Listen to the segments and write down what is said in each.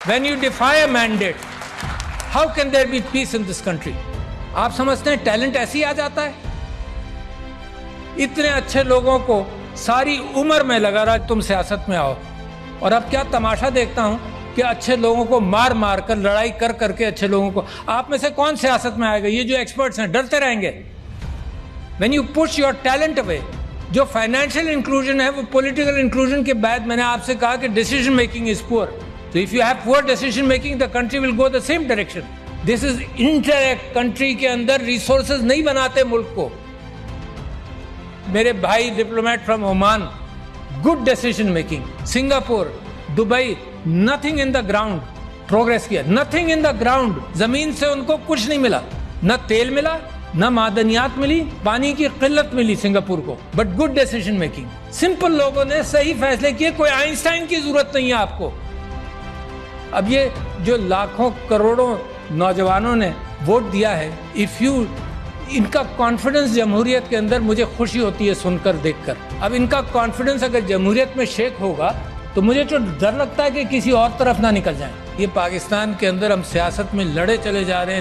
when you defy a mandate, how can there be peace in this country? آپ سمجھتے ہیں talent ایسے ہی آ جاتا ہے؟ اتنے اچھے لوگوں کو ساری عمر میں لگا رہا تم سیاست میں آؤ، اور اب کیا تماشا دیکھتا ہوں کہ اچھے لوگوں کو مار مار کر، لڑائی کر کر کے اچھے لوگوں کو، آپ میں سے کون سیاست میں آئے گا؟ یہ جو ایکسپرٹس ہیں ڈرتے رہیں گے. when you push your talent away، جو فائنینشیل انکلوژن ہے وہ پولیٹیکل انکلوژن کے بعد میں نے آپ سے کہا کہ ڈیسیژن میکنگ از پور. So if you have poor decision making, the country will go the same direction. This is interact country کے اندر ریسورسز نہیں بناتے ملک کو. میرے بھائی diplomat from Oman, good decision making. Singapore, Dubai, nothing in the ground progress کیا، nothing in the ground. زمین سے ان کو کچھ نہیں ملا، نہ تیل ملا، نہ معدنیات ملی، پانی کی قلت ملی سنگاپور کو، but good decision making. Simple لوگوں نے صحیح فیصلے کیے، کوئی آئنسٹائن کی ضرورت نہیں ہے آپ کو. اب یہ جو لاکھوں کروڑوں نوجوانوں نے ووٹ دیا ہے، ان کا کانفیڈنس جمہوریت کے اندر مجھے خوشی ہوتی ہے سن کر، دیکھ کر. اب ان کا کانفیڈنس اگر جمہوریت میں شیک ہوگا تو مجھے تو ڈر لگتا ہے کہ کسی اور طرف نہ نکل جائیں. یہ پاکستان کے اندر ہم سیاست میں لڑے چلے جا رہے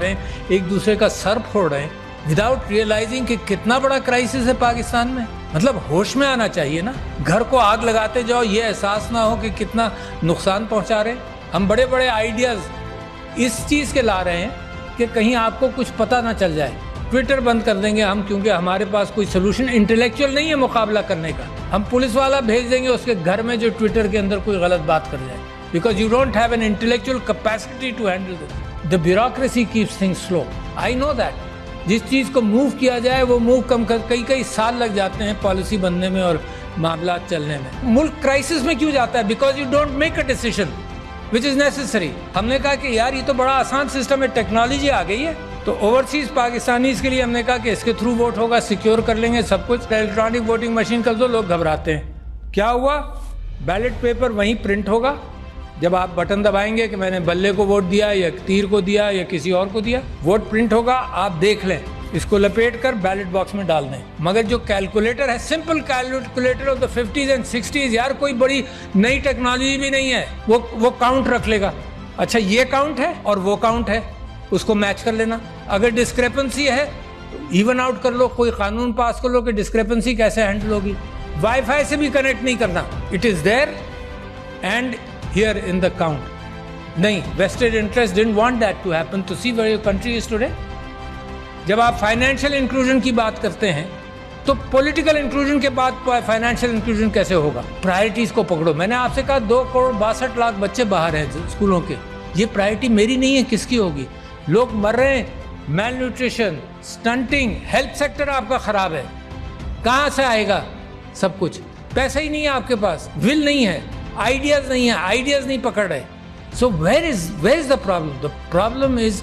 ہیں، ایک دوسرے کا سر پھوڑ رہے ہیں وداؤٹ ریئلائزنگ کہ کتنا بڑا کرائسس ہے پاکستان میں. مطلب ہوش میں آنا چاہیے نا. گھر کو آگ لگاتے جاؤ، یہ احساس نہ ہو کہ کتنا نقصان پہنچا رہے ہیں. ہم بڑے بڑے آئیڈیاز اس چیز کے لا رہے ہیں کہ کہیں آپ کو کچھ پتہ نہ چل جائے. ٹویٹر بند کر دیں گے ہم، کیونکہ ہمارے پاس کوئی سلوشن انٹلیکچوئل نہیں ہے مقابلہ کرنے کا. ہم پولیس والا بھیج دیں گے اس کے گھر میں جو ٹویٹر کے اندر کوئی غلط بات کر جائے، because you don't have an intellectual capacity to handle this. The bureaucracy keeps things slow. I know that. جس چیز کو موو کیا جائے وہ موو کم کر کئی سال لگ جاتے ہیں پالیسی بننے میں اور معاملات چلنے میں. ملک کرائسس میں کیوں جاتا ہے؟ Because you don't make a decision which is necessary. ہم نے کہا کہ یار یہ تو بڑا آسان سسٹم ہے، ٹیکنالوجی آ گئی ہے، تو اوورسیز پاکستانیز کے لیے ہم نے کہا کہ اس کے تھرو ووٹ ہوگا، سیکیور کر لیں گے سب کچھ. الیکٹرانک ووٹنگ مشین کر دو، لوگ گھبراتے ہیں. کیا ہوا؟ بیلٹ پیپر وہیں پرنٹ ہوگا. جب آپ بٹن دبائیں گے کہ میں نے بلے کو ووٹ دیا یا تیر کو دیا یا کسی اور کو دیا، ووٹ پرنٹ ہوگا، آپ دیکھ لیں، اس کو لپیٹ کر بیلٹ باکس میں ڈال دیں. مگر جو کیلکولیٹر ہے، simple calculator of the 50s and 60s، یار کوئی بڑی نئی ٹیکنالوجی بھی نہیں ہے، وہ کاؤنٹ رکھ لے گا. اچھا یہ کاؤنٹ ہے اور وہ کاؤنٹ ہے، اس کو میچ کر لینا. اگر ڈسکریپنسی ہے ایون آؤٹ کر لو، کوئی قانون پاس کر لو کہ ڈسکریپنسی کیسے ہینڈل ہوگی. وائی فائی سے بھی کنیکٹ نہیں کرنا، it is there and here in the count. نہیں، vested interest don't want that to happen. To see where your country is today. جب آپ فائنینشیل انکلوژن کی بات کرتے ہیں تو پولیٹیکل انکلوژن کے بعد فائنینشیل انکلوژن کیسے ہوگا؟ پرائرٹیز کو پکڑو. میں نے آپ سے کہا 2.62 بچے باہر ہیں اسکولوں کے. یہ پرائرٹی میری نہیں ہے، کس کی ہوگی؟ لوگ مر رہے ہیں، میل نیوٹریشن، سٹنٹنگ، ہیلتھ سیکٹر آپ کا خراب ہے. کہاں سے آئے گا سب کچھ؟ پیسہ ہی نہیں ہے آپ کے پاس، ول نہیں ہے، آئیڈیاز نہیں ہے، آئیڈیاز نہیں پکڑ رہے. So where is the problem? The problem is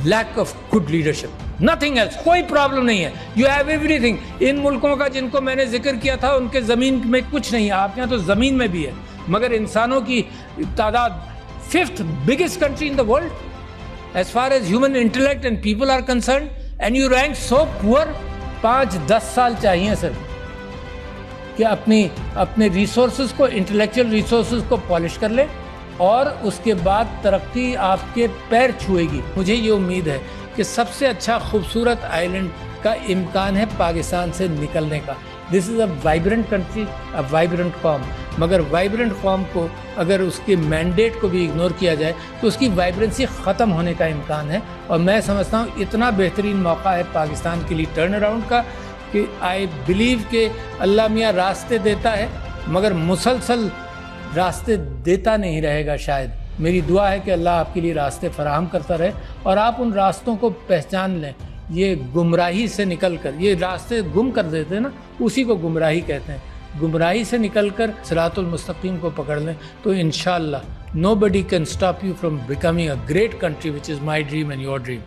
lack of good leadership, nothing else. کوئی پرابلم نہیں ہے. You have everything. ان ملکوں کا جن کو میں نے ذکر کیا تھا ان کے زمین میں کچھ نہیں ہے، آپ کے یہاں تو زمین میں بھی ہے، مگر انسانوں کی تعداد 5th biggest country in the world as far as human intellect and people are concerned, and you rank so poor. 5-10 سال چاہیے سر کہ اپنے ریسورسز کو، انٹلیکچوئل ریسورسز کو پالش کر لے، اور اس کے بعد ترقی آپ کے پیر چھوئے گی. مجھے یہ امید ہے کہ سب سے اچھا خوبصورت آئیلینڈ کا امکان ہے پاکستان سے نکلنے کا. دس از اے وائبرنٹ کنٹری، اے وائبرنٹ قوم. مگر وائبرنٹ قوم کو اگر اس کے مینڈیٹ کو بھی اگنور کیا جائے تو اس کی وائبرنسی ختم ہونے کا امکان ہے. اور میں سمجھتا ہوں اتنا بہترین موقع ہے پاکستان کے لیے ٹرن اراؤنڈ کا کہ آئی بلیو کہ اللہ میاں راستے دیتا ہے مگر مسلسل راستے دیتا نہیں رہے گا شاید. میری دعا ہے کہ اللہ آپ کے لیے راستے فراہم کرتا رہے اور آپ ان راستوں کو پہچان لیں. یہ گمراہی سے نکل کر، یہ راستے گم کر دیتے ہیں نا، اسی کو گمراہی کہتے ہیں. گمراہی سے نکل کر صراط المستقیم کو پکڑ لیں تو انشاءاللہ nobody can stop you from becoming a great country, which is my dream and your dream.